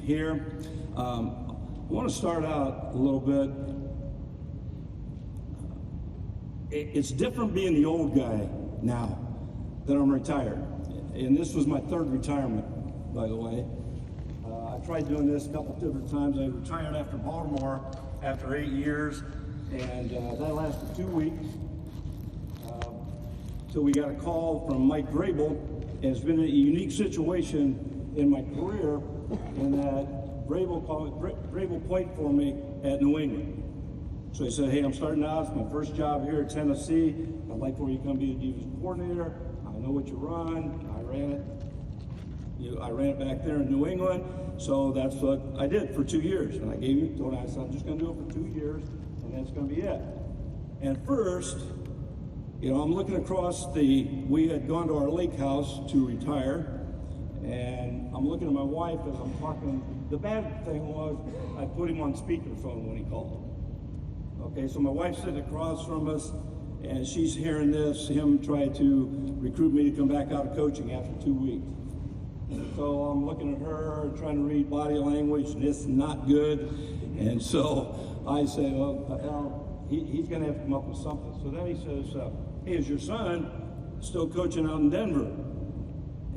here. I want to start out a little bit. It's different being the old guy now that I'm retired. And this was my third retirement, by the way. I tried doing this a couple different times. I retired after Baltimore after 8 years, and that lasted 2 weeks. So we got a call from Mike Vrabel, and it's been a unique situation in my career in that Vrabel played for me at New England. So he said, hey, I'm starting out, it's my first job here at Tennessee. I'd like for you to come be the defensive coordinator. I know what you run. I ran it back there in New England. So that's what I did for 2 years. And I told him, I said, I'm just going to do it for 2 years, and that's going to be it. And first, I'm looking across we had gone to our lake house to retire, and I'm looking at my wife as I'm talking. The bad thing was I put him on speakerphone when he called. Okay, so my wife's sitting across from us, and she's hearing him try to recruit me to come back out of coaching after 2 weeks. So I'm looking at her, trying to read body language, and it's not good. And so I say, well, he's going to have to come up with something. So then he says, hey, is your son still coaching out in Denver?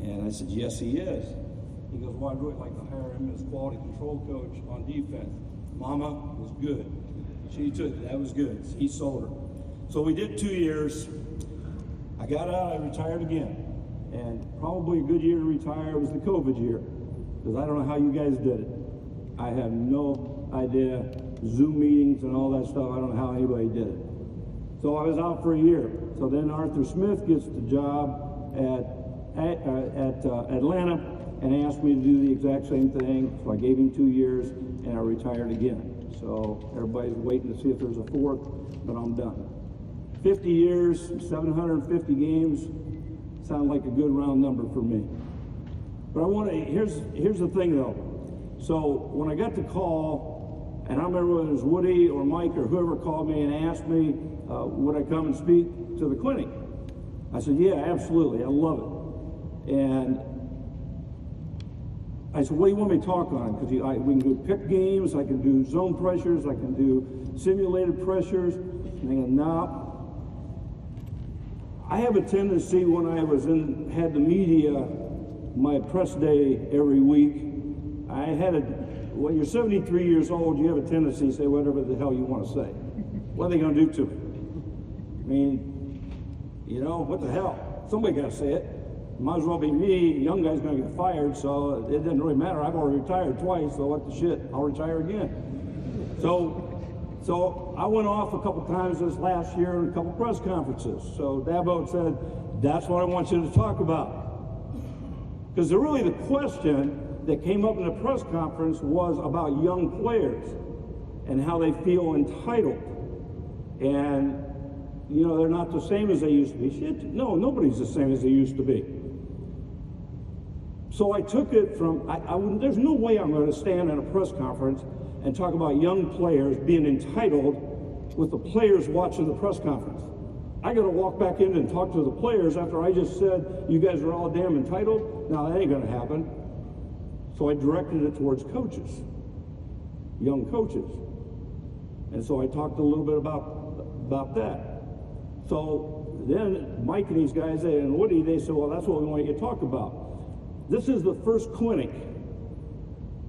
And I said, yes, he is. He goes, well, I'd really like to hire him as quality control coach on defense. Mama was good. She took it. That was good. He sold her. So we did 2 years. I got out. I retired again. And probably a good year to retire was the COVID year, because I don't know how you guys did it. I have no idea. Zoom meetings and all that stuff, I don't know how anybody did it. So I was out for a year. So then Arthur Smith gets the job at Atlanta and asked me to do the exact same thing. So I gave him 2 years and I retired again. So everybody's waiting to see if there's a fourth, but I'm done. 50 years, 750 games. Sound like a good round number for me. But here's the thing though. So when I got the call, and I remember whether it was Woody or Mike or whoever called me and asked me, would I come and speak to the clinic? I said, yeah, absolutely, I love it. And I said, what do you want me to talk on? Because we can do pick games, I can do zone pressures, I can do simulated pressures. And they go, nah. I have a tendency when I had the media, my press day every week, when you're 73 years old, you have a tendency to say whatever the hell you want to say. What are they going to do to me? I mean, what the hell? Somebody got to say it. Might as well be me. Young guy's going to get fired, so it doesn't really matter. I've already retired twice, so what the shit? I'll retire again. So I went off a couple times this last year in a couple press conferences. So Dabo said, that's what I want you to talk about. Because really the question that came up in the press conference was about young players and how they feel entitled. And, they're not the same as they used to be. Shit, no, nobody's the same as they used to be. So I took it from, there's no way I'm going to stand in a press conference and talk about young players being entitled with the players watching the press conference. I got to walk back in and talk to the players after I just said, you guys are all damn entitled. No, that ain't going to happen. So I directed it towards coaches, young coaches. And so I talked a little bit about that. So then Mike and these guys and Woody, they said, well, that's what we want you to talk about. This is the first clinic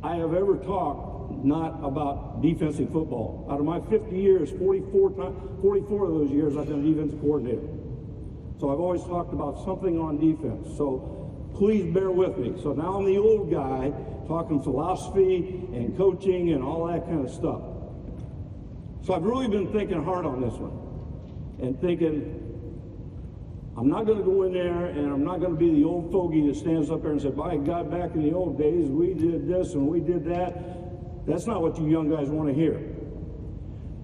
I have ever talked not about defensive football. Out of my 50 years, 44 of those years, I've been a defensive coordinator. So I've always talked about something on defense. So please bear with me. So now I'm the old guy talking philosophy and coaching and all that kind of stuff. So I've really been thinking hard on this one and thinking, I'm not going to go in there and I'm not going to be the old fogey that stands up there and says, by God, back in the old days, we did this and we did that. That's not what you young guys want to hear.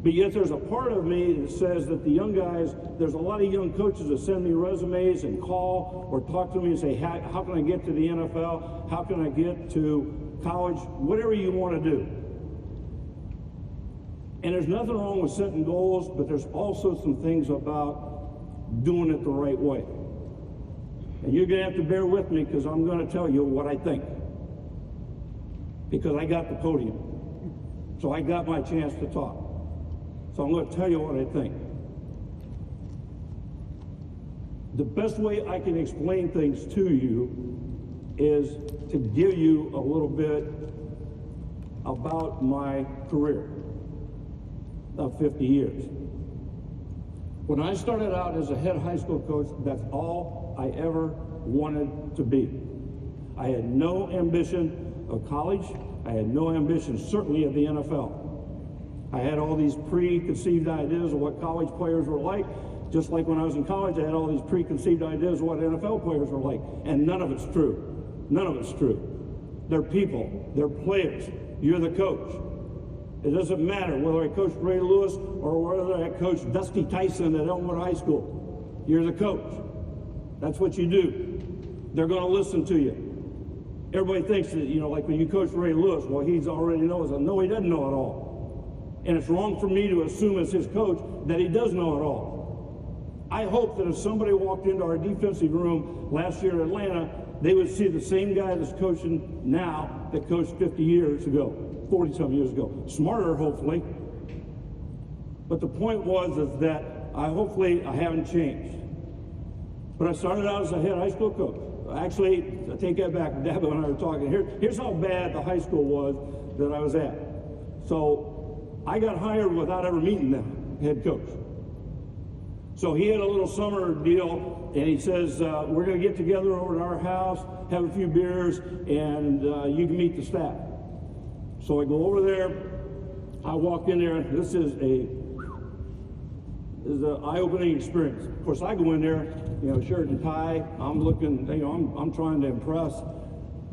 But yet there's a part of me that says that the young guys, there's a lot of young coaches that send me resumes and call or talk to me and say, how can I get to the NFL? How can I get to college? Whatever you want to do. And there's nothing wrong with setting goals, but there's also some things about doing it the right way. And you're going to have to bear with me because I'm going to tell you what I think. because I got the podium. So I got my chance to talk. So I'm going to tell you what I think. The best way I can explain things to you is to give you a little bit about my career of 50 years. When I started out as a head high school coach, that's all I ever wanted to be. I had no ambition of college. I had no ambition, certainly, of the NFL. I had all these preconceived ideas of what college players were like. Just like when I was in college, I had all these preconceived ideas of what NFL players were like. And none of it's true. None of it's true. They're people. They're players. You're the coach. It doesn't matter whether I coached Ray Lewis or whether I coached Dusty Tyson at Elmwood High School. You're the coach. That's what you do. They're going to listen to you. Everybody thinks that, like when you coach Ray Lewis, well, he already knows. No, he doesn't know it all. And it's wrong for me to assume as his coach that he does know it all. I hope that if somebody walked into our defensive room last year in Atlanta, they would see the same guy that's coaching now that coached 50 years ago, 40-some years ago. Smarter, hopefully. But the point is that hopefully I haven't changed. But I started out as a head high school coach. Actually, I take that back. Deb and I were talking. Here's how bad the high school was that I was at. So I got hired without ever meeting the head coach. So he had a little summer deal, and he says, we're going to get together over at our house, have a few beers, and you can meet the staff. So I go over there. I walk in there. This is an eye-opening experience. Of course, I go in there, shirt and tie. I'm looking, I'm trying to impress.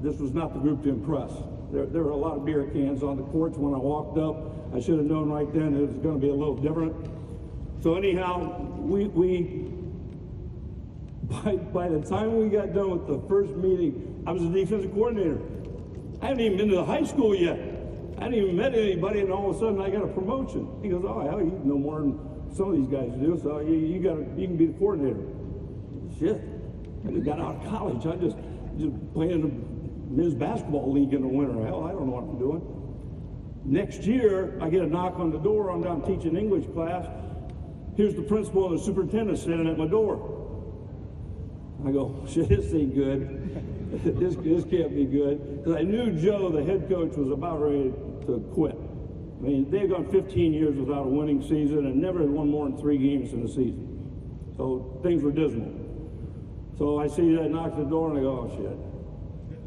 This was not the group to impress. There were a lot of beer cans on the porch when I walked up. I should have known right then it was going to be a little different. So anyhow, by the time we got done with the first meeting, I was a defensive coordinator. I hadn't even been to the high school yet. I hadn't even met anybody, and all of a sudden I got a promotion. He goes, oh, hell, you know more than some of these guys do, so you can be the coordinator. Shit, I just got out of college. I just playing in the men's basketball league in the winter. Hell, I don't know what I'm doing. Next year, I get a knock on the door. I'm down teaching English class. Here's the principal and the superintendent standing at my door. I go, shit, this ain't good. this can't be good. Because I knew Joe, the head coach, was about ready to quit. I mean, they've gone 15 years without a winning season and never had won more than 3 games in the season. So things were dismal. So I see that knock at the door and I go, oh shit.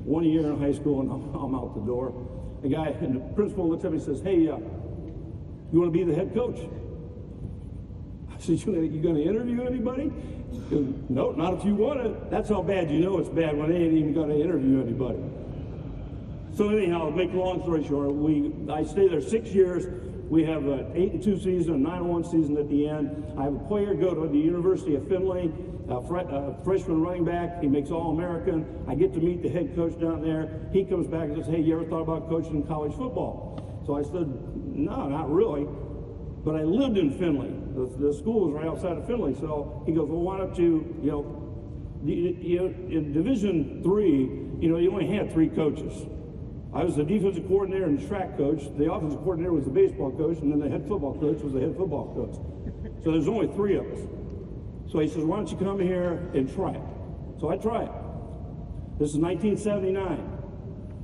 1 year in high school and I'm out the door. The guy, and the principal looks at me and says, hey, you want to be the head coach? I said, you going to interview anybody? He goes, no, not if you want it. That's how bad you know it's bad when they ain't even going to interview anybody. So anyhow, to make a long story short, I stay there 6 years. We have an 8-2 season, a 9-1 season at the end. I have a player go to the University of Findlay, a freshman running back. He makes All-American. I get to meet the head coach down there. He comes back and says, hey, you ever thought about coaching college football? So I said, no, not really. But I lived in Findlay. The school was right outside of Findlay. So he goes, well, why don't you, in Division III, you only had 3 coaches. I was the defensive coordinator and track coach. The offensive coordinator was the baseball coach, and then the head football coach was the head football coach. So there's only 3 of us. So he says, why don't you come here and try it? So I try it. This is 1979.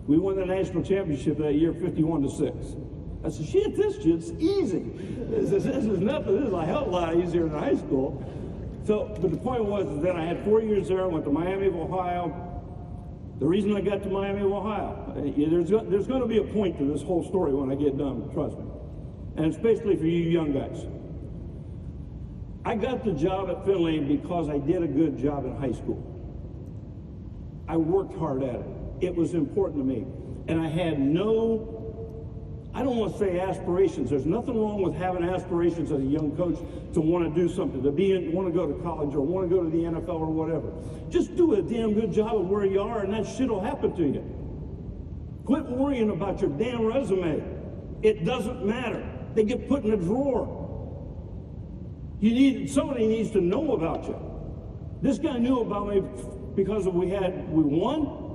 We won the national championship that year, 51-6. I said, shit, this shit's easy. This is nothing. This is a hell of a lot easier than high school. So, but the point was that I had 4 years there. I went to Miami of Ohio. The reason I got to Miami of Ohio, there's going to be a point to this whole story when I get done, trust me. And it's basically for you young guys. I got the job at Findlay because I did a good job in high school. I worked hard at it. It was important to me. And I had I don't want to say aspirations. There's nothing wrong with having aspirations as a young coach to want to do something, want to go to college or want to go to the NFL or whatever. Just do a damn good job of where you are and that shit will happen to you. Quit worrying about your damn resume. It doesn't matter. They get put in a drawer. Somebody needs to know about you. This guy knew about me because we won.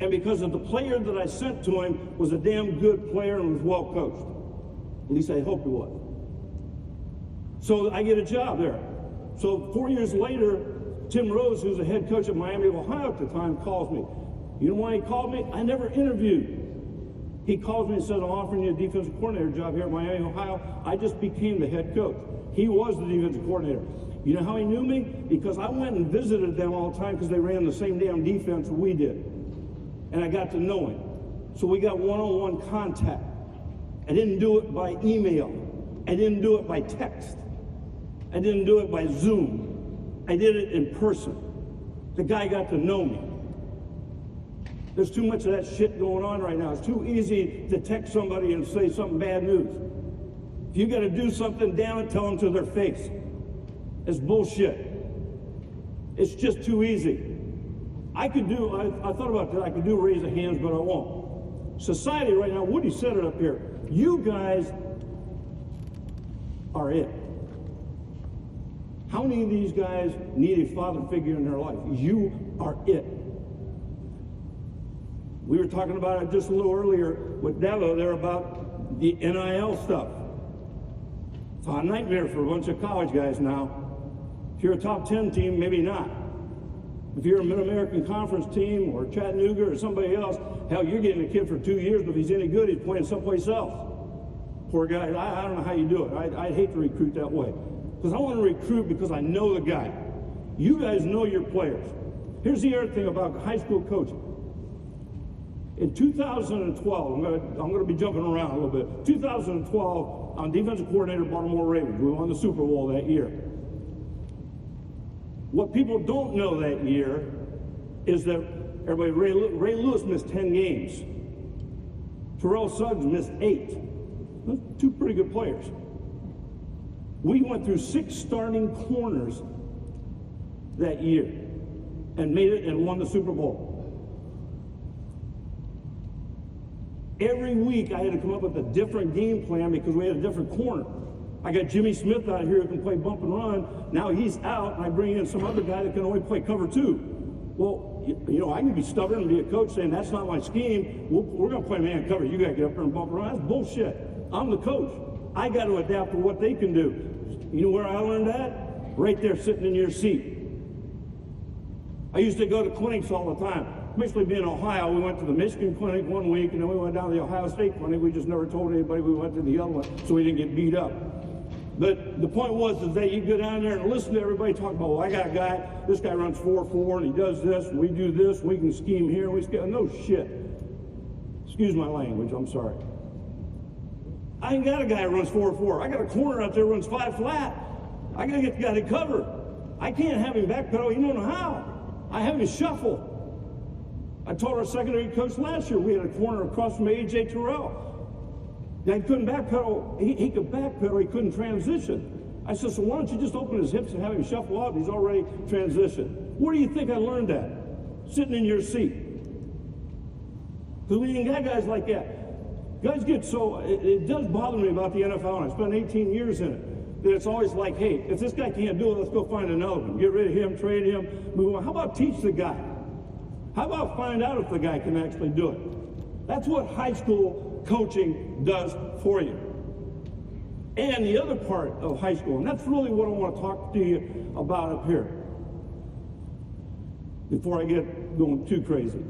And because of the player that I sent to him was a damn good player and was well coached. At least I hope he was. So I get a job there. So 4 years later, Tim Rose, who's the head coach at Miami of Ohio at the time, calls me. You know why he called me? I never interviewed. He calls me and says, I'm offering you a defensive coordinator job here at Miami, Ohio. I just became the head coach. He was the defensive coordinator. You know how he knew me? Because I went and visited them all the time because they ran the same damn defense we did. And I got to know him. So we got one-on-one contact. I didn't do it by email. I didn't do it by text. I didn't do it by Zoom. I did it in person. The guy got to know me. There's too much of that shit going on right now. It's too easy to text somebody and say something bad news. If you got to do something, damn it, tell them to their face. It's bullshit. It's just too easy. I thought about that. I could do raise of hands, but I won't. Society right now, Woody said it up here. You guys are it. How many of these guys need a father figure in their life? You are it. We were talking about it just a little earlier with Devo there about the NIL stuff. It's a nightmare for a bunch of college guys now. If you're a top 10 team, maybe not. If you're a Mid-American Conference team or Chattanooga or somebody else, hell, you're getting a kid for 2 years, but if he's any good, he's playing someplace else. Poor guy. I don't know how you do it. I'd hate to recruit that way. Because I want to recruit because I know the guy. You guys know your players. Here's the other thing about high school coaching. In 2012, I'm going to be jumping around a little bit. 2012, I'm defensive coordinator of Baltimore Ravens. We won the Super Bowl that year. What people don't know that year is that everybody, Ray Lewis missed 10 games. Terrell Suggs missed 8. Those are 2 pretty good players. We went through 6 starting corners that year and made it and won the Super Bowl. Every week I had to come up with a different game plan because we had a different corner. I got Jimmy Smith out here who can play bump and run. Now he's out, and I bring in some other guy that can only play cover 2. Well, you know, I can be stubborn and be a coach saying that's not my scheme. We're going to play man cover. You got to get up there and bump and run. That's bullshit. I'm the coach. I got to adapt to what they can do. You know where I learned that? Right there sitting in your seat. I used to go to clinics all the time. Especially being in Ohio, we went to the Michigan clinic one week, and then we went down to the Ohio State clinic. We just never told anybody we went to the other one, so we didn't get beat up. But the point was is that you go down there and listen to everybody talk about, well, I got a guy, this guy runs 4-4, and he does this, and we do this, we can scheme here, we scheme. No shit. Excuse my language, I'm sorry. I ain't got a guy who runs 4-4. I got a corner out there who runs 5 flat. I got to get the guy to cover. I can't have him backpedal. You don't know how. I have him shuffle. I told our secondary coach last year we had a corner across from A.J. Terrell. Now he couldn't backpedal. He could backpedal. He couldn't transition. I said, so why don't you just open his hips and have him shuffle out? He's already transitioned. Where do you think I learned that? Sitting in your seat. Because we ain't got guys like that. Guys get so, it does bother me about the NFL, and I spent 18 years in it, that it's always like, hey, if this guy can't do it, let's go find another one. Get rid of him, trade him, move on. How about teach the guy? How about find out if the guy can actually do it? That's what high school coaching does for you. And the other part of high school, and that's really what I want to talk to you about up here, before I get going too crazy.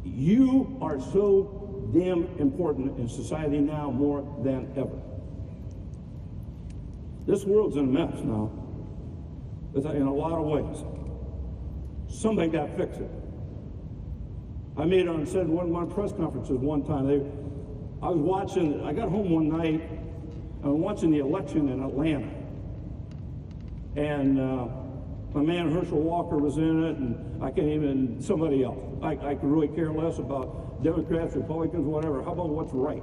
You are so damn important in society now more than ever. This world's in a mess now, in a lot of ways. Somebody got to fix it. I made it on said one of my press conferences one time. I got home one night, and I was watching the election in Atlanta. And my man Herschel Walker was in it, and I can't even, somebody else. I could really care less about Democrats, Republicans, whatever. How about what's right?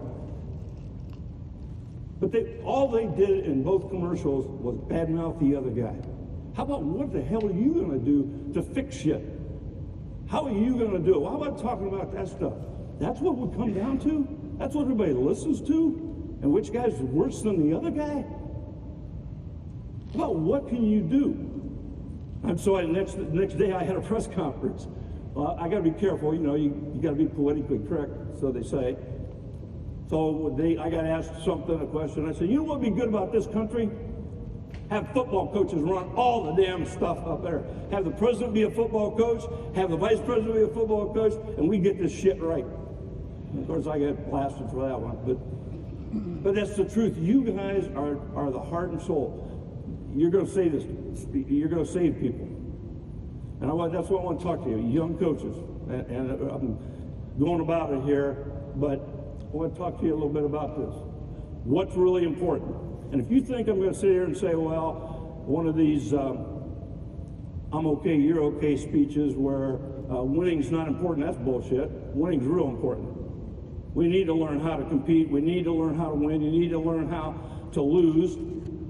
But all they did in both commercials was badmouth the other guy. How about what the hell are you going to do to fix shit? How are you going to do it? Well, how about talking about that stuff? That's what we come down to? That's what everybody listens to? And which guy's worse than the other guy? Well, what can you do? And so the next day I had a press conference. Well, I got to be careful, you know, you got to be politically correct, so they say. So I got asked a question. I said, you know what would be good about this country? Have football coaches run all the damn stuff up there. Have the president be a football coach, have the vice president be a football coach, and we get this shit right. And of course, I got blasted for that one, but that's the truth. You guys are the heart and soul. You're going to save this. You're going to save people. And that's what I want to talk to you, young coaches. And I'm going about it here, but I want to talk to you a little bit about this. What's really important? And if you think I'm going to sit here and say, well, one of these I'm okay, you're okay speeches where winning's not important, that's bullshit. Winning's real important. We need to learn how to compete. We need to learn how to win. You need to learn how to lose.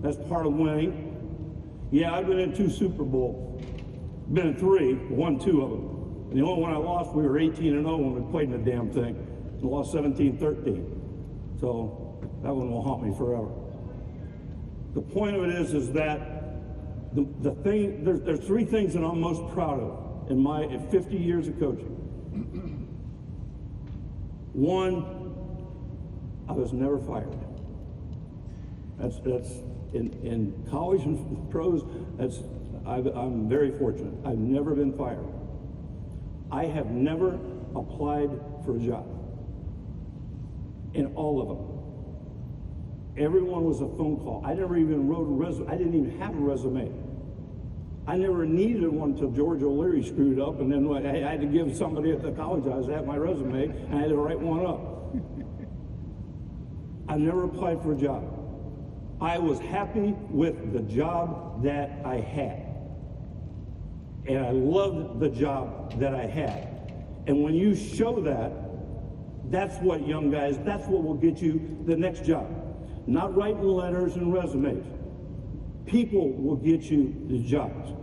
That's part of winning. Yeah, I've been in 2 Super Bowls. Been in 3, won 2 of them. And the only one I lost, we were 18-0 when we played in the damn thing. We lost 17-13. So that one will haunt me forever. The point of it is that the thing, there's 3 things that I'm most proud of in my 50 years of coaching. One, I was never fired. That's in college and pros. I'm very fortunate. I've never been fired. I have never applied for a job. In all of them, everyone was a phone call. I never even wrote a resume. I didn't even have a resume. I never needed one until George O'Leary screwed up, and then I had to give somebody at the college I was at my resume, and I had to write one up. I never applied for a job. I was happy with the job that I had. And I loved the job that I had. And when you show that, that's what young guys, that's what will get you the next job. Not writing letters and resumes. People will get you the jobs.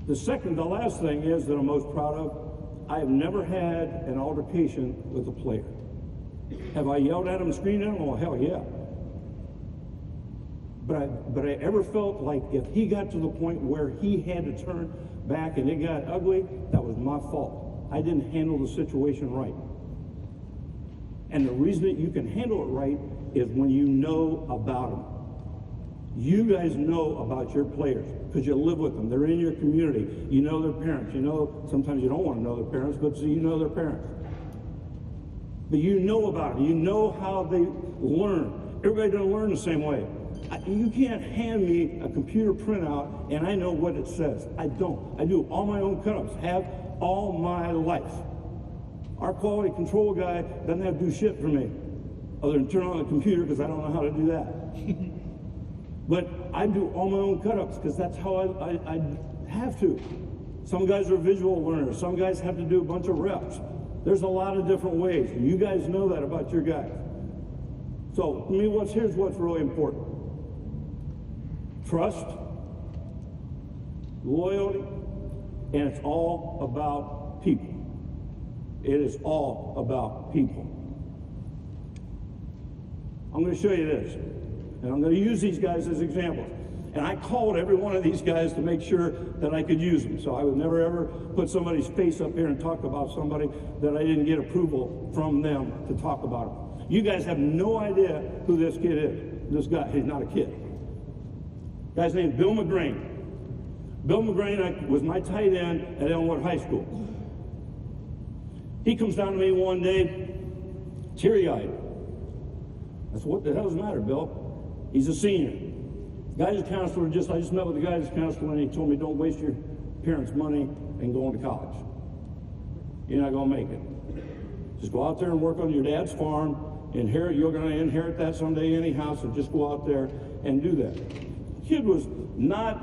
The last thing is that I'm most proud of, I have never had an altercation with a player. Have I yelled at him and screamed at him? Oh, hell yeah. But I ever felt like if he got to the point where he had to turn back and it got ugly, that was my fault. I didn't handle the situation right. And the reason that you can handle it right is when you know about them. You guys know about your players because you live with them. They're in your community. You know their parents. You know, sometimes you don't want to know their parents, but so you know their parents. But you know about them. You know how they learn. Everybody doesn't learn the same way. You can't hand me a computer printout and I know what it says. I don't. I do all my own cut-ups. Have all my life. Our quality control guy doesn't have to do shit for me other than turn on the computer because I don't know how to do that. But I do all my own cut-ups because that's how I have to. Some guys are visual learners. Some guys have to do a bunch of reps. There's a lot of different ways. You guys know that about your guys. So, here's what's really important. Trust, loyalty, and it's all about people. It is all about people. I'm going to show you this, and I'm going to use these guys as examples. And I called every one of these guys to make sure that I could use them. So I would never ever put somebody's face up here and talk about somebody that I didn't get approval from them to talk about them. You guys have no idea who this kid is. This guy, he's not a kid. Guy's named Bill McGrain. Bill McGrain was my tight end at Elmwood High School. He comes down to me one day, teary-eyed. I said, what the hell's the matter, Bill? He's a senior. Guidance counselor, I just met with the guidance counselor and he told me don't waste your parents' money and go into college. You're not gonna make it. Just go out there and work on your dad's farm, you're gonna inherit that someday anyhow, so just go out there and do that. Kid was not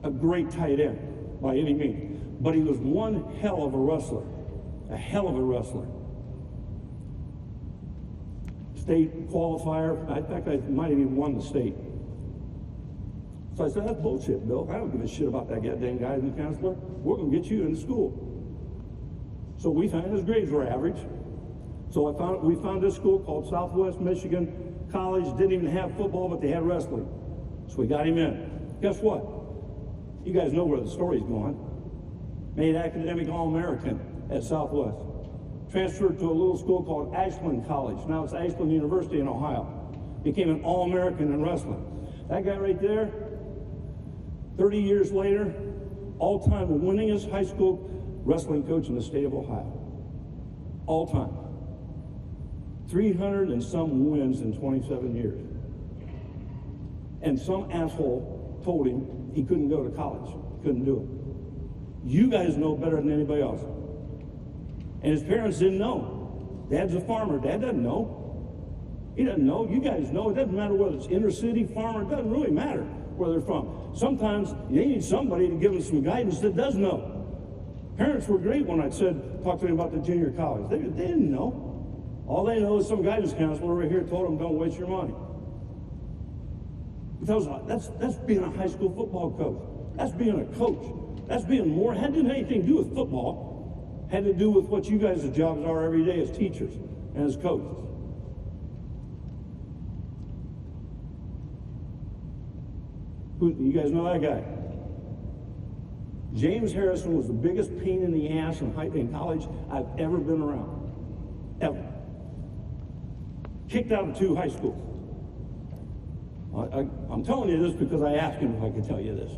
a great tight end by any means, but he was one hell of a wrestler. A hell of a wrestler. State qualifier. In fact, I might have even won the state. So I said, that's bullshit, Bill. I don't give a shit about that goddamn guidance counselor. We're going to get you into school. So we found his grades were average. So we found this school called Southwest Michigan College. Didn't even have football, but they had wrestling. So we got him in. Guess what? You guys know where the story's going. made academic All-American at Southwest. Transferred to a little school called Ashland College. Now it's Ashland University in Ohio. Became an All-American in wrestling. That guy right there, 30 years later, all-time winningest high school wrestling coach in the state of Ohio. All time. 300 and some wins in 27 years. And some asshole told him he couldn't go to college. Couldn't do it. You guys know better than anybody else. And his parents didn't know. Dad's a farmer. Dad doesn't know. He doesn't know. You guys know. It doesn't matter whether it's inner city, farmer. It doesn't really matter where they're from. Sometimes they need somebody to give them some guidance that does know. Parents were great when I said, talk to them about the junior college. They didn't know. All they know is some guidance counselor over here told them, don't waste your money. That's being a high school football coach. That's being a coach. That's being more, hadn't anything to do with football. Had to do with what you guys' jobs are every day as teachers and as coaches. You guys know that guy? James Harrison was the biggest pain in the ass in college I've ever been around. Ever. Kicked out of 2 high schools. I'm telling you this because I asked him if I could tell you this.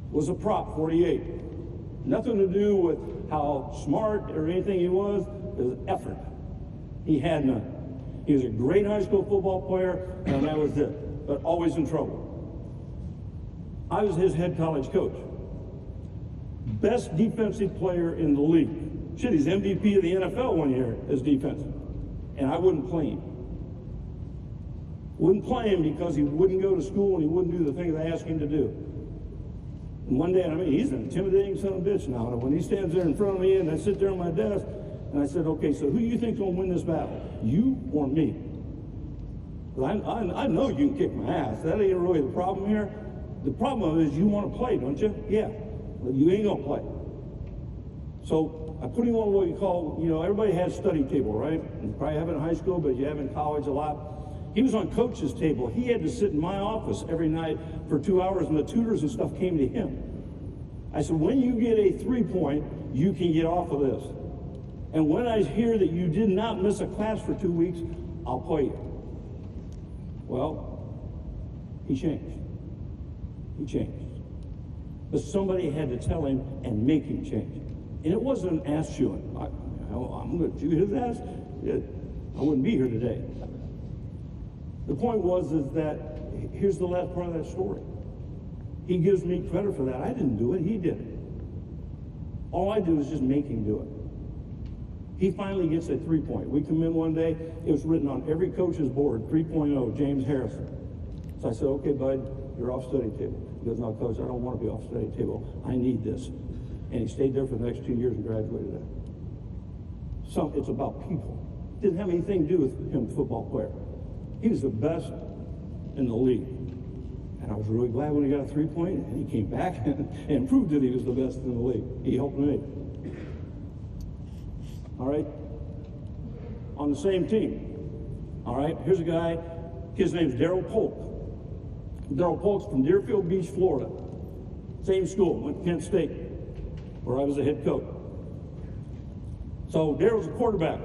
Was a prop, 48. Nothing to do with how smart or anything he was. It was effort. He had none. He was a great high school football player, and that was it. But always in trouble. I was his head college coach. Best defensive player in the league. Shit, he's MVP of the NFL one year as defensive. And I wouldn't play him. Wouldn't play him because he wouldn't go to school and he wouldn't do the things I asked him to do. And one day, he's an intimidating son of a bitch now. And when he stands there in front of me and I sit there at my desk and I said, okay, so who do you think's going to win this battle? You or me? I know you can kick my ass. That ain't really the problem here. The problem is you want to play, don't you? Yeah. Well, you ain't going to play. So I put him on what you call, everybody has study table, right? You probably have it in high school, but you have it in college a lot. He was on coach's table. He had to sit in my office every night for 2 hours, and the tutors and stuff came to him. I said, when you get a 3-point, you can get off of this. And when I hear that you did not miss a class for 2 weeks, I'll play you. Well, he changed. He changed. But somebody had to tell him and make him change. And it wasn't an ass chewing. I'm going to chew his ass. I wouldn't be here today. The point was that here's the last part of that story. He gives me credit for that. I didn't do it. He did it. All I do is just make him do it. He finally gets a 3-point. We come in one day. It was written on every coach's board, 3.0, James Harrison. So I said, okay, bud, you're off study table. He goes, no, coach, I don't want to be off study table. I need this. And he stayed there for the next 2 years and graduated it. It's about people. Didn't have anything to do with him, football player. He was the best in the league. And I was really glad when he got a 3-point, and he came back and proved that he was the best in the league. He helped me. All right? On the same team. All right? Here's a guy. His name's Daryl Polk. Daryl Polk's from Deerfield Beach, Florida. Same school, went to Kent State, where I was a head coach. So Daryl's a quarterback.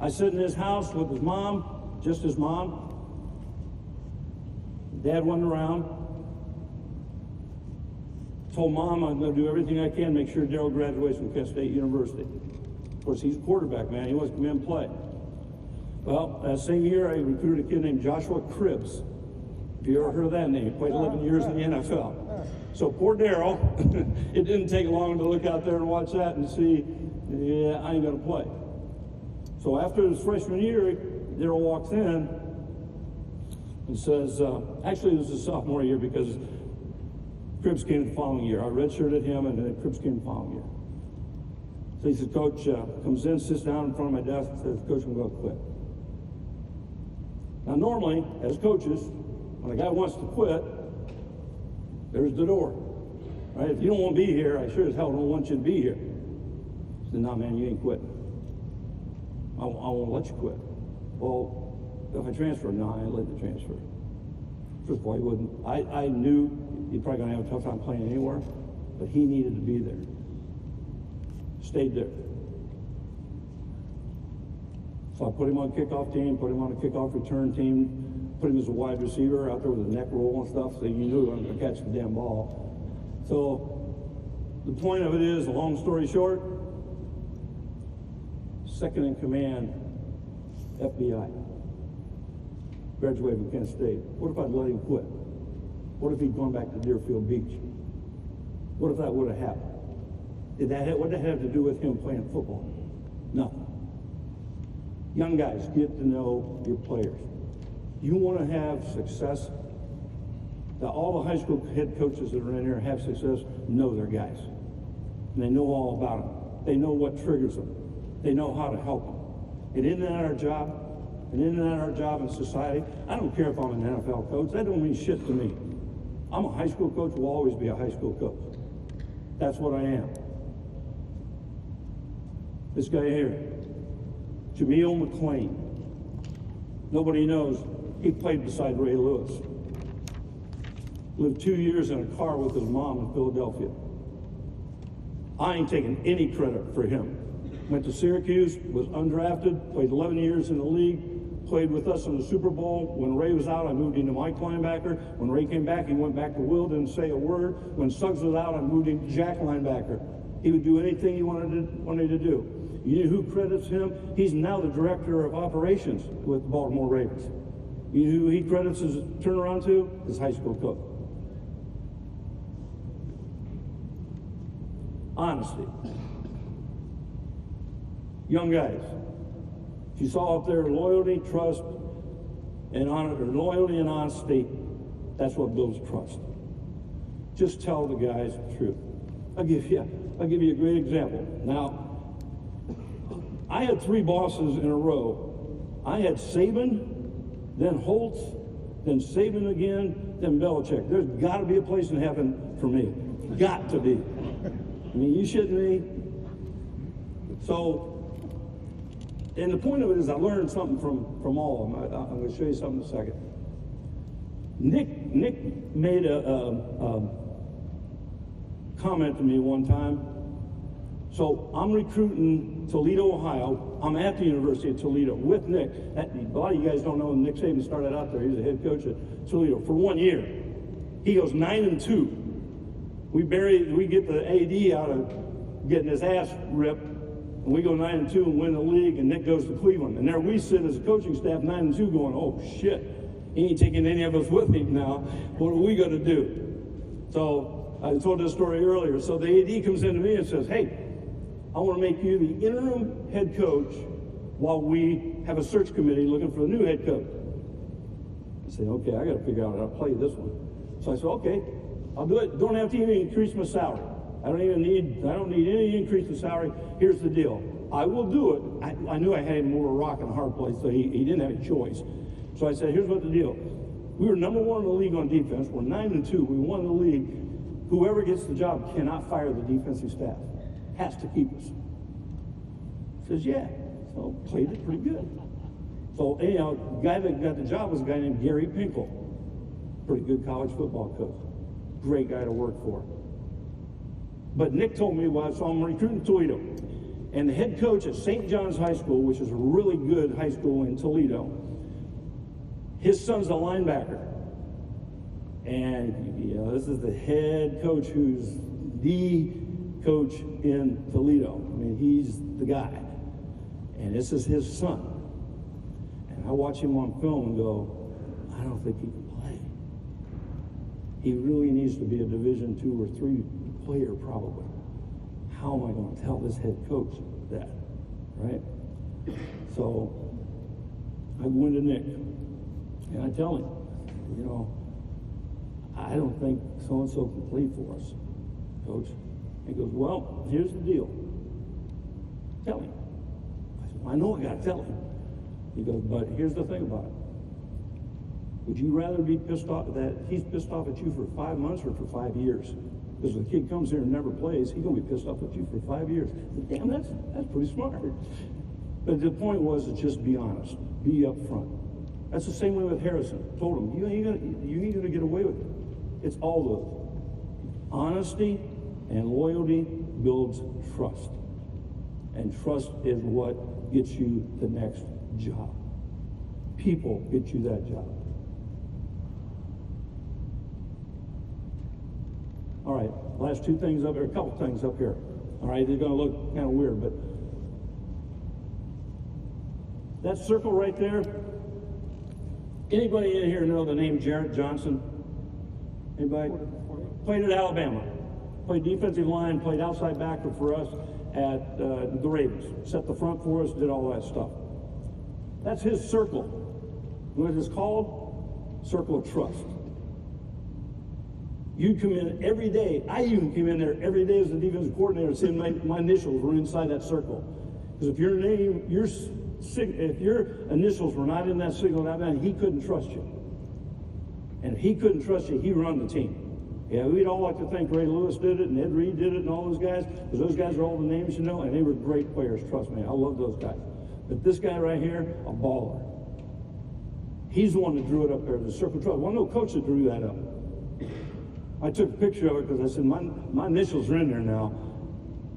I sit in his house with his mom, just his mom. Dad wasn't around. Told Mom I'm going to do everything I can to make sure Daryl graduates from Kent State University. Of course, he's a quarterback, man. He wants to come in and play. Well, that same year, I recruited a kid named Joshua Cribbs. Have you ever heard of that name? He played 11 years in the NFL. So poor Daryl, it didn't take long to look out there and watch that and see, yeah, I ain't going to play. So after his freshman year, Daryl walks in and says, actually, this is his sophomore year because Cribbs came the following year. I redshirted him, and then Cribbs came the following year. So he says, Coach, comes in, sits down in front of my desk, and says, Coach, I'm going to quit. Now, normally, as coaches, when a guy wants to quit, there's the door. Right? If you don't want to be here, I sure as hell don't want you to be here. I said, no, man, you ain't quitting. I won't let you quit. Well, if I transfer, no, I ain't letting you transfer. First of all, he wouldn't. I knew he's probably going to have a tough time playing anywhere. but he needed to be there. Stayed there. So I put him on kickoff team, put him on a kickoff return team, put him as a wide receiver out there with a neck roll and stuff, so you knew I was going to catch the damn ball. So the point of it is, long story short, second in command, FBI. Graduated from Kent State. What if I'd let him quit? What if he'd gone back to Deerfield Beach? What if that would have happened? What did that have to do with him playing football? Nothing. Young guys, get to know your players. You want to have success. That all the high school head coaches that are in here have success, know their guys. And they know all about them. They know what triggers them. They know how to help them. And isn't that our job? And isn't that our job in society? I don't care if I'm an NFL coach. That don't mean shit to me. I'm a high school coach, will always be a high school coach. That's what I am. This guy here, Jameel McLean. Nobody knows, he played beside Ray Lewis. Lived 2 years in a car with his mom in Philadelphia. I ain't taking any credit for him. Went to Syracuse, was undrafted, played 11 years in the league, played with us in the Super Bowl. When Ray was out, I moved him to Mike linebacker. When Ray came back, he went back to Will, didn't say a word. When Suggs was out, I moved him to Jack linebacker. He would do anything he wanted to do. You know who credits him? He's now the director of operations with the Baltimore Ravens. You know who he credits his turnaround to? His high school coach. Honesty. Young guys, you saw up there loyalty, trust, and honor, or loyalty and honesty. That's what builds trust. Just tell the guys the truth. I'll give you a great example. Now, I had 3 bosses in a row. I had Saban, then Holtz, then Saban again, then Belichick. There's got to be a place in heaven for me. Got to be. I mean, you shouldn't me. So, and the point of it is I learned something from all of them. I'm going to show you something in a second. Nick made a comment to me one time. So I'm recruiting Toledo, Ohio. I'm at the University of Toledo with Nick. A lot of you guys don't know Nick Saban started out there. He was the head coach at Toledo for 1 year. He goes 9-2. We get the AD out of getting his ass ripped, and we go 9-2 and win the league, and Nick goes to Cleveland. And there we sit as a coaching staff 9-2 going, oh shit, he ain't taking any of us with him now. What are we gonna do? So I told this story earlier. So the AD comes into me and says, hey, I want to make you the interim head coach while we have a search committee looking for a new head coach. I said, okay, I got to figure out how to play this one. So I said, okay, I'll do it. Don't have to even increase my salary. I don't need any increase in salary. Here's the deal. I will do it. I knew I had him more a rock and a hard place, so he didn't have a choice. So I said, here's what the deal. We were number 1 in the league on defense. We're 9-2. We won the league. Whoever gets the job cannot fire the defensive staff. Has to keep us. Says, yeah. So played it pretty good. So anyhow, the guy that got the job was a guy named Gary Pinkel. Pretty good college football coach. Great guy to work for. But Nick told me, so I'm recruiting Toledo. And the head coach at St. John's High School, which is a really good high school in Toledo, his son's a linebacker. And this is the head coach who's the coach in Toledo. I mean, he's the guy. And this is his son. And I watch him on film and go, I don't think he can play. He really needs to be a Division II or III player, probably. How am I going to tell this head coach that, right? So I go into Nick, and I tell him, I don't think so-and-so can play for us, coach. He goes, well, here's the deal. Tell him. I said, well, I know I got to tell him. He goes, but here's the thing about it. Would you rather be pissed off that he's pissed off at you for 5 months or for 5 years? Because if the kid comes here and never plays, he's going to be pissed off at you for 5 years. Damn, that's pretty smart. But the point was to just be honest. Be up front. That's the same way with Harrison. Told him, you ain't gonna get away with it. It's all the honesty And loyalty builds trust. And trust is what gets you the next job. People get you that job. All right, last two things up here, a couple things up here. All right, they're going to look kind of weird, but that circle right there, anybody in here know the name Jarrett Johnson? Anybody? Played at Alabama. Played defensive line, played outside backer for us at the Ravens. Set the front for us, did all that stuff. That's his circle. What it's called? Circle of trust. You come in every day. I even come in there every day as a defensive coordinator, seeing my initials were inside that circle. Because if your name, if your initials were not in that signal, that meant he couldn't trust you. And if he couldn't trust you, he run the team. Yeah, we'd all like to think Ray Lewis did it and Ed Reed did it and all those guys, because those guys are all the names you know, and they were great players, trust me. I love those guys. But this guy right here, a baller. He's the one that drew it up there, the circle of trust. Well, no coach that drew that up. I took a picture of it because I said, my initials are in there now.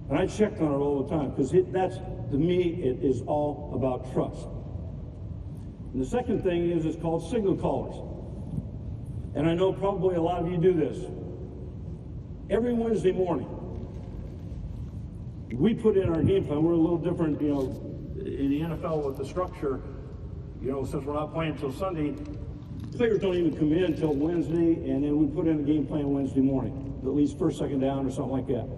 And I checked on it all the time, because that's, to me, it is all about trust. And the second thing is, it's called signal callers. And I know probably a lot of you do this. Every Wednesday morning, we put in our game plan. We're a little different, you know, in the NFL with the structure. You know, since we're not playing until Sunday, players don't even come in until Wednesday, and then we put in a game plan Wednesday morning, at least first, second down, or something like that.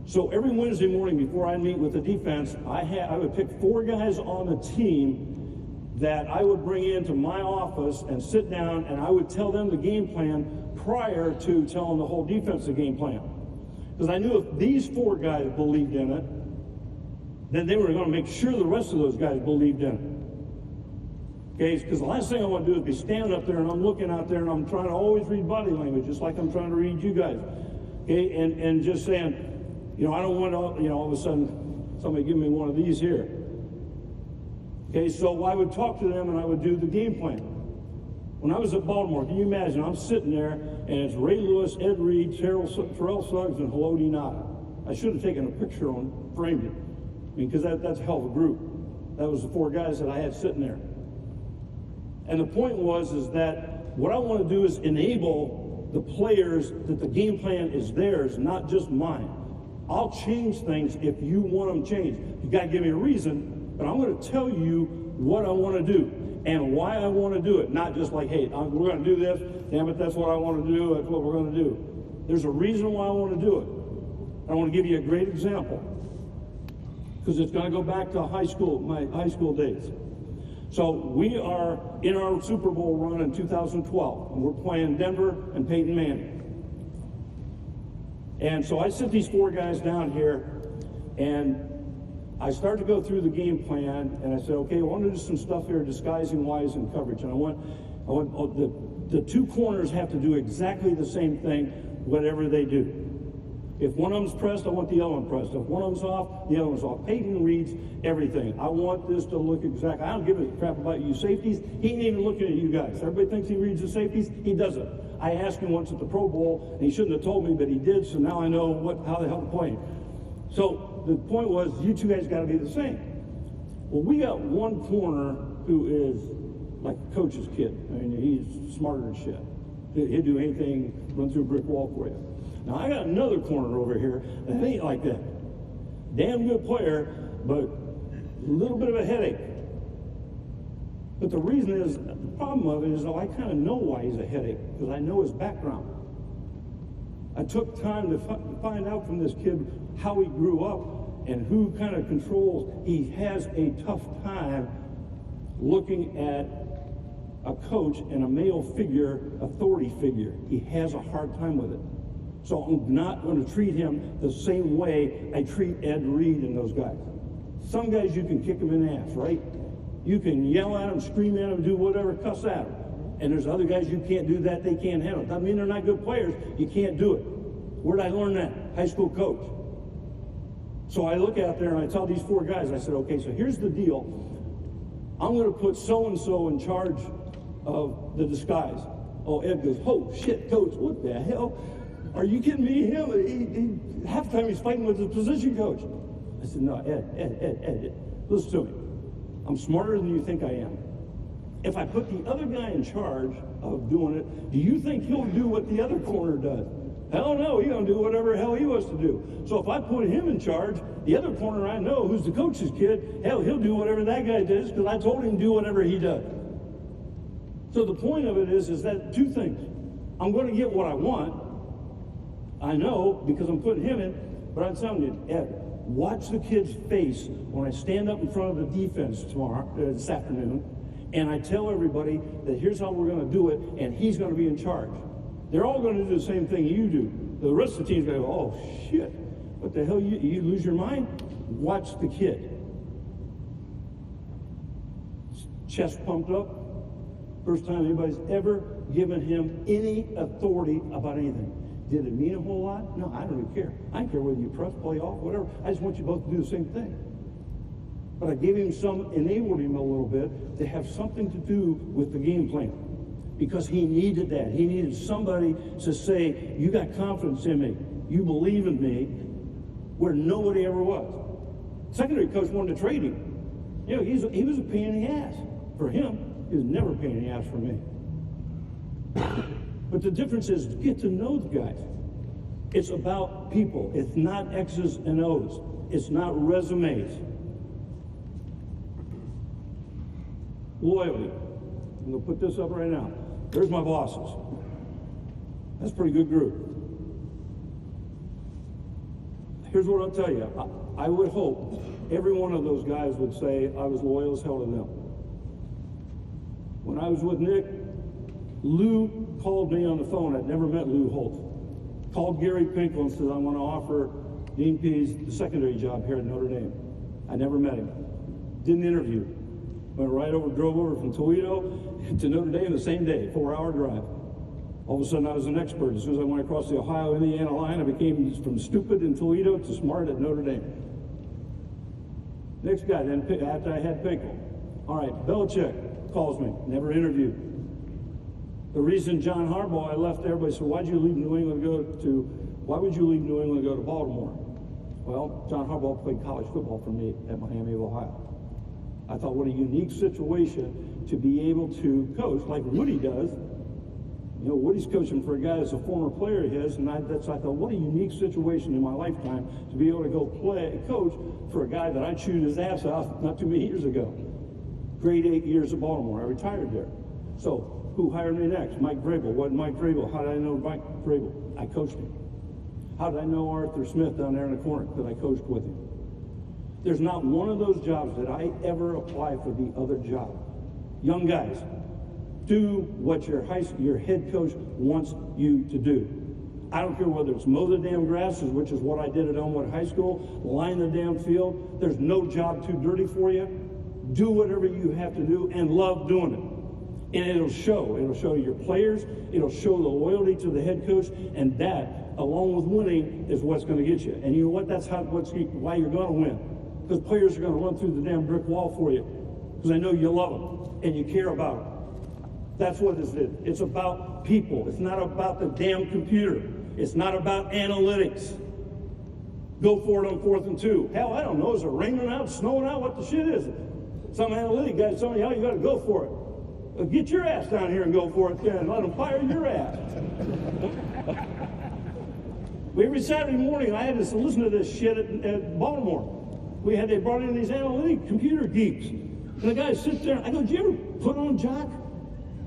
So every Wednesday morning before I meet with the defense, I would pick 4 guys on the team that I would bring into my office and sit down, and I would tell them the game plan prior to telling the whole defense the game plan. Because I knew if these 4 guys believed in it, then they were going to make sure the rest of those guys believed in it. Okay, because the last thing I want to do is be standing up there and I'm looking out there and I'm trying to always read body language, just like I'm trying to read you guys. Okay, and just saying, you know, I don't want to, you know, all of a sudden somebody give me one of these here. Okay, so I would talk to them and I would do the game plan. When I was at Baltimore, can you imagine, I'm sitting there and it's Ray Lewis, Ed Reed, Terrell Suggs, and Haloti Ngata. I should have taken a picture and framed it. I mean, because that's a hell of a group. That was the 4 guys that I had sitting there. And the point was that what I want to do is enable the players that the game plan is theirs, not just mine. I'll change things if you want them changed. You got to give me a reason, but I'm going to tell you what I want to do and why I want to do it. Not just like, hey, we're going to do this. Damn it, that's what I want to do. That's what we're going to do. There's a reason why I want to do it. I want to give you a great example, because it's going to go back to high school, my high school days. So we are in our Super Bowl run in 2012, and we're playing Denver and Peyton Manning. And so I sit these 4 guys down here, and I start to go through the game plan, and I said, okay, I want to do some stuff here, disguising wise and coverage. And I want the 2 corners have to do exactly the same thing, whatever they do. If one of them's pressed, I want the other one pressed. If one of them's off, the other one's off. Peyton reads everything. I want this to look exact. I don't give a crap about you safeties. He ain't even looking at you guys. Everybody thinks he reads the safeties. He doesn't. I asked him once at the Pro Bowl, and he shouldn't have told me, but he did, so now I know how the hell to play. So the point was, you 2 guys got to be the same. Well, we got one corner who is like a coach's kid. I mean, he's smarter than shit. He'll do anything, run through a brick wall for you. Now, I got another corner over here that ain't like that. Damn good player, but a little bit of a headache. But the reason is, the problem of it is, I kind of know why he's a headache, because I know his background. I took time to find out from this kid how he grew up and who kind of controls. He has a tough time looking at a coach and a male figure, authority figure. He has a hard time with it. So I'm not going to treat him the same way I treat Ed Reed and those guys. Some guys you can kick them in the ass, right? You can yell at them, scream at them, do whatever, cuss at them. And there's other guys you can't do that, they can't handle it. Doesn't mean they're not good players, you can't do it. Where did I learn that? High school coach. So I look out there and I tell these 4 guys, I said, okay, so here's the deal. I'm going to put so-and-so in charge of the disguise. Oh, Ed goes, oh, shit, coach, what the hell? Are you kidding me? Half the time he's fighting with his position coach. I said, no, Ed, listen to me. I'm smarter than you think I am. If I put the other guy in charge of doing it, do you think he'll do what the other corner does? Hell no, he's going to do whatever the hell he wants to do. So if I put him in charge, the other corner I know, who's the coach's kid, hell, he'll do whatever that guy does because I told him to do whatever he does. So the point of it is that two things. I'm going to get what I want. I know because I'm putting him in, but I'm telling you, Ed, watch the kid's face when I stand up in front of the defense this afternoon, and I tell everybody that here's how we're going to do it, and he's going to be in charge. They're all going to do the same thing you do. The rest of the team's going to go, oh, shit, what the hell, you lose your mind? Watch the kid. Chest pumped up. First time anybody's ever given him any authority about anything. Did it mean a whole lot? No, I don't even care. I don't care whether you press, play off, whatever. I just want you both to do the same thing. But I gave him enabled him a little bit to have something to do with the game plan. Because he needed that. He needed somebody to say, you got confidence in me. You believe in me, where nobody ever was. Secondary coach wanted to trade him. You know, he was a pain in the ass. For him, he was never a pain in the ass for me. But the difference is, get to know the guys. It's about people. It's not X's and O's. It's not resumes. Loyalty. I'm going to put this up right now. There's my bosses. That's a pretty good group. Here's what I'll tell you. I would hope every one of those guys would say I was loyal as hell to them. When I was with Nick, Lou called me on the phone. I'd never met Lou Holt. Called Gary Pinkel and said, I want to offer Dean Pease the secondary job here at Notre Dame. I never met him. Didn't interview. Went right over, drove over from Toledo to Notre Dame the same day, 4-hour drive. All of a sudden I was an expert. As soon as I went across the Ohio-Indiana line, I became from stupid in Toledo to smart at Notre Dame. Next guy, then after I had Pinkel. All right, Belichick calls me, never interviewed. The reason John Harbaugh, I left, everybody said, why would you leave New England and go to Baltimore? Well, John Harbaugh played college football for me at Miami of Ohio. I thought, what a unique situation to be able to coach like Woody does. You know, Woody's coaching for a guy that's a former player of his, and I thought, what a unique situation in my lifetime to be able to go coach for a guy that I chewed his ass out not too many years ago. Great 8 years at Baltimore. I retired there. So, who hired me next? Mike Vrabel. What Mike Vrabel? How did I know Mike Vrabel? I coached him. How did I know Arthur Smith down there in the corner? Because I coached with him. There's not one of those jobs that I ever apply for the other job. Young guys, do what your head coach wants you to do. I don't care whether it's mow the damn grasses, which is what I did at Elmwood High School, line the damn field. There's no job too dirty for you. Do whatever you have to do and love doing it. And it'll show. It'll show your players. It'll show the loyalty to the head coach. And that, along with winning, is what's going to get you. And you know what? That's why you're going to win. Because players are going to run through the damn brick wall for you. Because I know you love them and you care about them. That's what this is. It's about people. It's not about the damn computer. It's not about analytics. Go for it on 4th and 2. Hell, I don't know. Is it raining out, snowing out? What the shit is it? Some analytic guy telling you how you got to go for it. Well, get your ass down here and go for it then and let them fire your ass. Every Saturday morning, I had to listen to this shit at Baltimore. They brought in these analytic computer geeks. And the guy sits there, I go, did you ever put on Jock?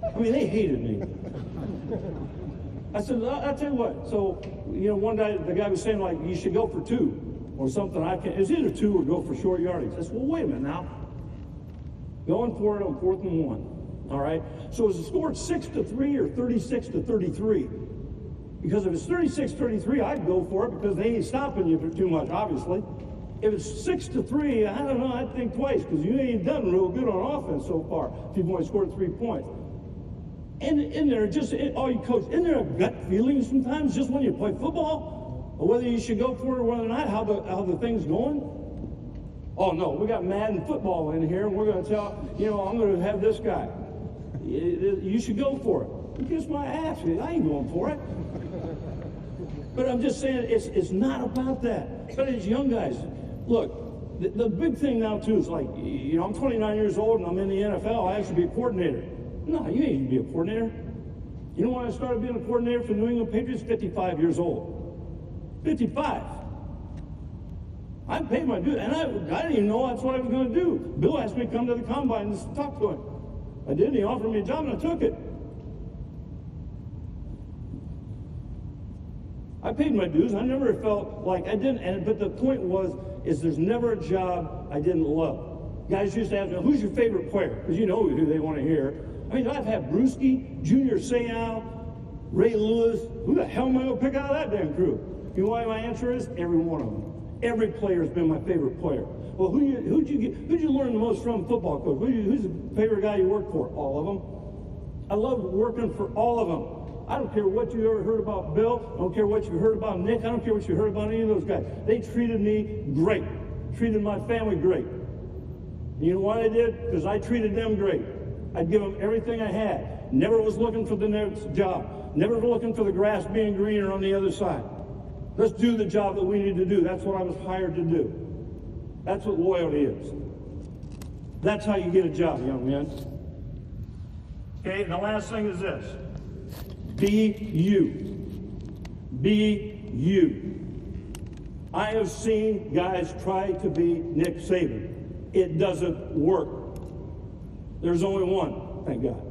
I mean, they hated me. I said, I'll tell you what. So, you know, one day the guy was saying, like, you should go for 2 or something. It's either 2 or go for short yardage. I said, well, wait a minute now. Going for it on 4th and 1. All right? So is the score 6-3 or 36-33? Because if it's 36-33, I'd go for it because they ain't stopping you for too much, obviously. If it's 6-3, I don't know, I'd think twice because you ain't done real good on offense so far if you've only scored 3 points. And in there, all you coach, isn't there a gut feeling sometimes just when you play football? Or whether you should go for it or whether or not, how the thing's going? Oh, no, we got Madden football in here, and we're going to tell, you know, I'm going to have this guy. You should go for it. Kiss my ass. I ain't going for it. But I'm just saying, it's not about that. But as young guys, look, the big thing now too is like, you know, I'm 29 years old and I'm in the NFL. I should be a coordinator. No, you ain't be a coordinator. You know when I started being a coordinator for the New England Patriots? 55 years old. 55. I paid my dues, and I didn't even know that's what I was going to do. Bill asked me to come to the combine and talk to him. I did. He offered me a job, and I took it. I paid my dues. I never felt like I didn't. But the point is there's never a job I didn't love. Guys used to ask me, who's your favorite player? Because you know who they want to hear. I mean, I've had Brewski, Junior Seau, Ray Lewis. Who the hell am I going to pick out of that damn crew? You know why my answer is? Every one of them. Every player has been my favorite player. Well, who'd you learn the most from, football coach? Who's the favorite guy you worked for? All of them. I love working for all of them. I don't care what you ever heard about Bill. I don't care what you heard about Nick. I don't care what you heard about any of those guys. They treated me great. Treated my family great. And you know why they did? Because I treated them great. I'd give them everything I had. Never was looking for the next job. Never looking for the grass being greener on the other side. Let's do the job that we need to do. That's what I was hired to do. That's what loyalty is. That's how you get a job, young men. Okay, and the last thing is this. Be you. Be you. I have seen guys try to be Nick Saban. It doesn't work. There's only one, thank God.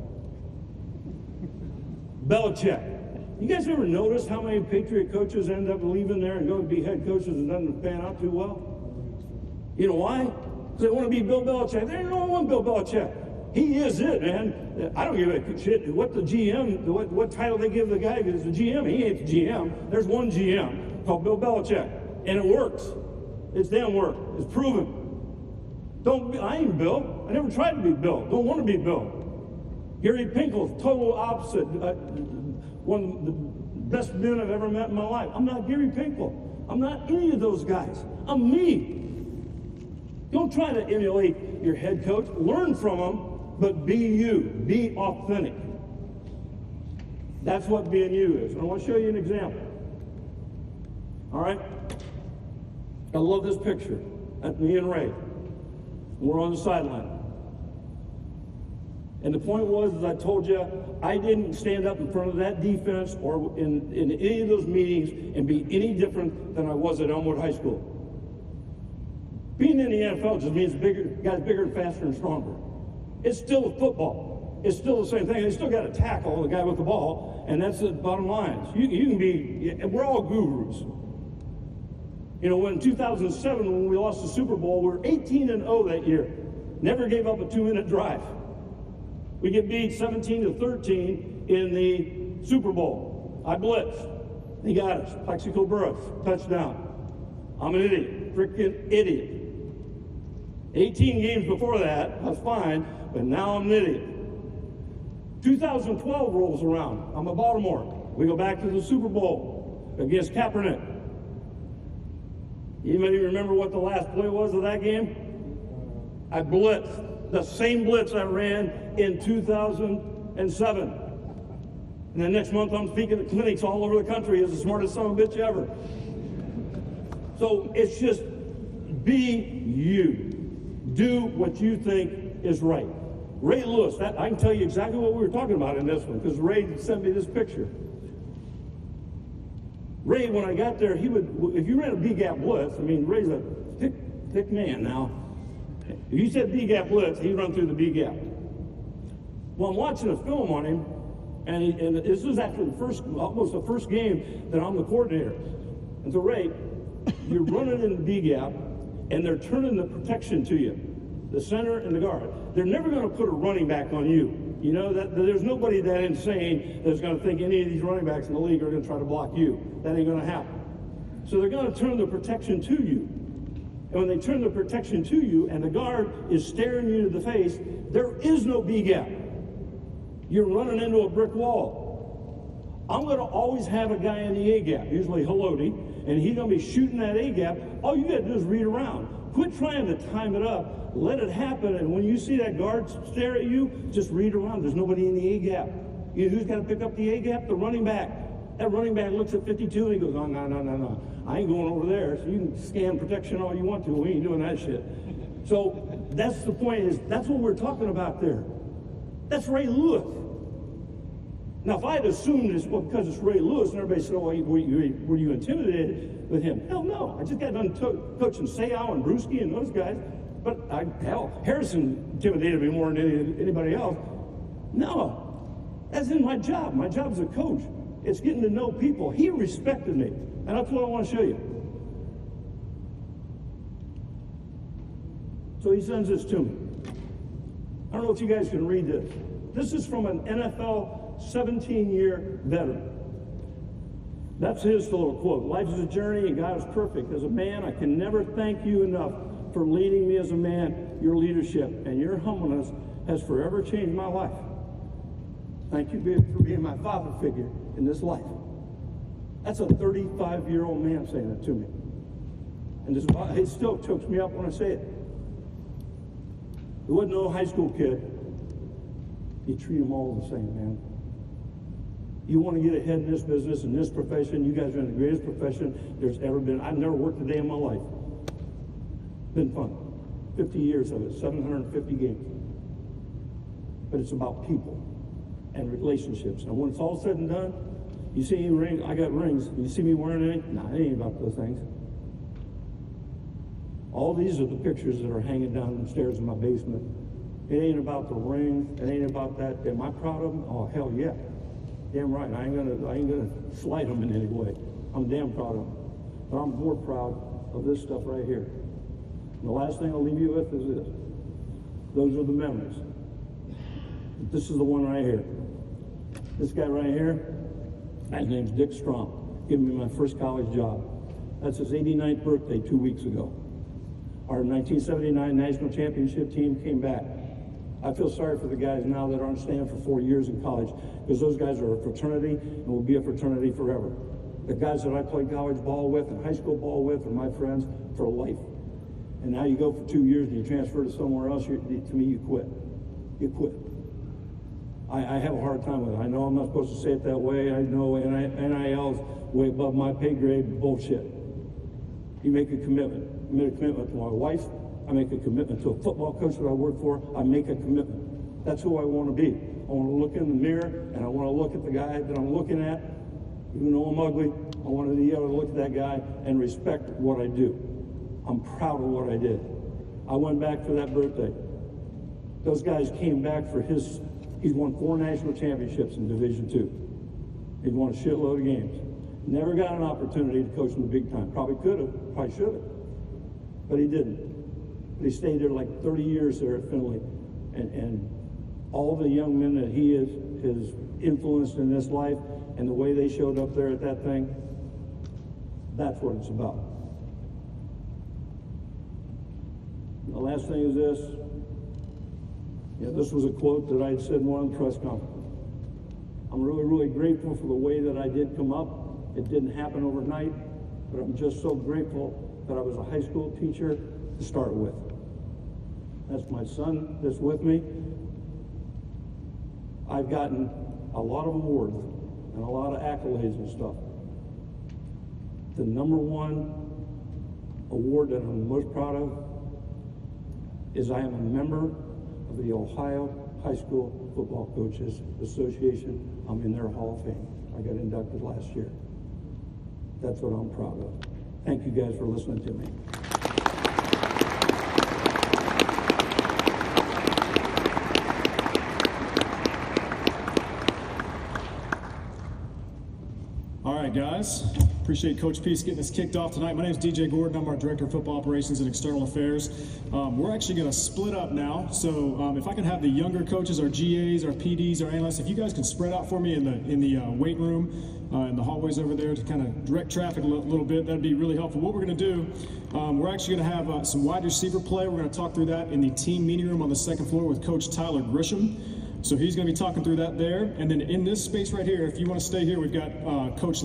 Belichick. You guys ever notice how many Patriot coaches end up leaving there and going to be head coaches and doesn't pan out too well? You know why? Because they want to be Bill Belichick. They don't want Bill Belichick. He is it, man. I don't give a shit what the GM, what title they give the guy because the GM. He ain't the GM. There's one GM called Bill Belichick, and it works. It's damn work. It's proven. I ain't Bill. I never tried to be Bill. Don't want to be Bill. Gary Pinkel's total opposite. One of the best men I've ever met in my life. I'm not Gary Pinkel. I'm not any of those guys. I'm me. Don't try to emulate your head coach. Learn from them, but be you. Be authentic. That's what being you is. And I want to show you an example. All right? I love this picture. That's me and Ray. We're on the sideline. And the point was, as I told you, I didn't stand up in front of that defense or in any of those meetings and be any different than I was at Elmwood High School. Being in the NFL just means guys bigger and faster and stronger. It's still football. It's still the same thing. They still got to tackle the guy with the ball, and that's the bottom line. You can be, we're all gurus. You know, in 2007, when we lost the Super Bowl, we were 18-0 that year. Never gave up a 2-minute drive. We get beat 17-13 in the Super Bowl. I blitzed. He got us. Plexico Burress, touchdown. I'm an idiot, freaking idiot. 18 games before that, I was fine, but now I'm an idiot. 2012 rolls around. I'm a Baltimore. We go back to the Super Bowl against Kaepernick. Anybody remember what the last play was of that game? I blitzed. The same blitz I ran in 2007. And then next month I'm speaking at clinics all over the country as the smartest son of a bitch ever. So it's just be you. Do what you think is right. Ray Lewis, I can tell you exactly what we were talking about in this one because Ray sent me this picture. Ray, when I got there, he would, if you ran a B-gap blitz, I mean, Ray's a thick man now. If you said B-gap blitz, he'd run through the B-gap. Well, I'm watching a film on him, and this was after almost the first game that I'm the coordinator. And so, Ray, you're running in the B-gap, and they're turning the protection to you, the center and the guard. They're never going to put a running back on you. You know, that there's nobody that insane that's going to think any of these running backs in the league are going to try to block you. That ain't going to happen. So they're going to turn the protection to you. And when they turn the protection to you and the guard is staring you to the face, there is no B-gap. You're running into a brick wall. I'm going to always have a guy in the A-gap, usually Haloti, and he's going to be shooting that A-gap. All you got to do is read around. Quit trying to time it up. Let it happen, and when you see that guard stare at you, just read around. There's nobody in the A-gap. You know who's got to pick up the A-gap? The running back. That running back looks at 52 and he goes, oh, no. I ain't going over there. So you can scan protection all you want to. We ain't doing that shit. So that's the point, is that's what we're talking about there. That's Ray Lewis. Now, if I had assumed it's because it's Ray Lewis and everybody said, oh, were you intimidated with him? Hell no. I just got done coaching Seau and Brewski and those guys. But Harrison intimidated me more than anybody else. No. That's in my job. My job as a coach. It's getting to know people. He respected me. And that's what I want to show you. So he sends this to me. I don't know if you guys can read this. This is from an NFL 17-year veteran. That's his little quote. Life is a journey and God is perfect. As a man, I can never thank you enough for leading me as a man. Your leadership and your humbleness has forever changed my life. Thank you for being my father figure in this life. That's a 35-year-old man saying it to me. And it still chokes me up when I say it. There wasn't no high school kid. You treat them all the same, man. You want to get ahead in this business, in this profession, you guys are in the greatest profession there's ever been. I've never worked a day in my life. Been fun. 50 years of it, 750 games. But it's about people and relationships. And when it's all said and done, you see me ring, I got rings. You see me wearing anything? Nah, it ain't about those things. All these are the pictures that are hanging down the stairs in my basement. It ain't about the rings. It ain't about that. Am I proud of them? Oh, hell yeah. Damn right. I ain't gonna slight them in any way. I'm damn proud of them. But I'm more proud of this stuff right here. And the last thing I'll leave you with is this. Those are the memories. This is the one right here. This guy right here, his name's Dick Strom. Giving me my first college job. That's his 89th birthday 2 weeks ago. Our 1979 national championship team came back. I feel sorry for the guys now that aren't staying for 4 years in college, because those guys are a fraternity and will be a fraternity forever. The guys that I played college ball with and high school ball with are my friends for life. And now you go for 2 years and you transfer to somewhere else, to me, you quit. You quit. I have a hard time with it. I know I'm not supposed to say it that way. I know NIL's way above my pay grade bullshit. You make a commitment. I made a commitment to my wife. I make a commitment to a football coach that I work for. I make a commitment. That's who I want to be. I want to look in the mirror and I want to look at the guy that I'm looking at. Even though I'm ugly, I want to be able to look at that guy and respect what I do. I'm proud of what I did. I went back for that birthday. Those guys came back for his. He's won 4 national championships in Division II. He's won a shitload of games. Never got an opportunity to coach in the big time. Probably could have, probably should have, but he didn't. But he stayed there like 30 years there at Findlay, and all the young men that he has influenced in this life and the way they showed up there at that thing, that's what it's about. And the last thing is this. Yeah, this was a quote that I had said in one of the press conferences. I'm really, really grateful for the way that I did come up. It didn't happen overnight, but I'm just so grateful that I was a high school teacher to start with. That's my son that's with me. I've gotten a lot of awards and a lot of accolades and stuff. The number one award that I'm most proud of is I am a member of the Ohio High School Football Coaches Association. I'm in their Hall of Fame. I got inducted last year. That's what I'm proud of. Thank you guys for listening to me. All right, guys. Appreciate Coach Peace getting us kicked off tonight. My name is DJ Gordon. I'm our Director of Football Operations and External Affairs. We're actually going to split up now. So if I can have the younger coaches, our GAs, our PDs, our analysts, if you guys can spread out for me in the weight room, in the hallways over there to kind of direct traffic a little bit, that'd be really helpful. What we're going to do, we're actually going to have some wide receiver play. We're going to talk through that in the team meeting room on the second floor with Coach Tyler Grisham. So he's going to be talking through that there. And then in this space right here, if you want to stay here, we've got Coach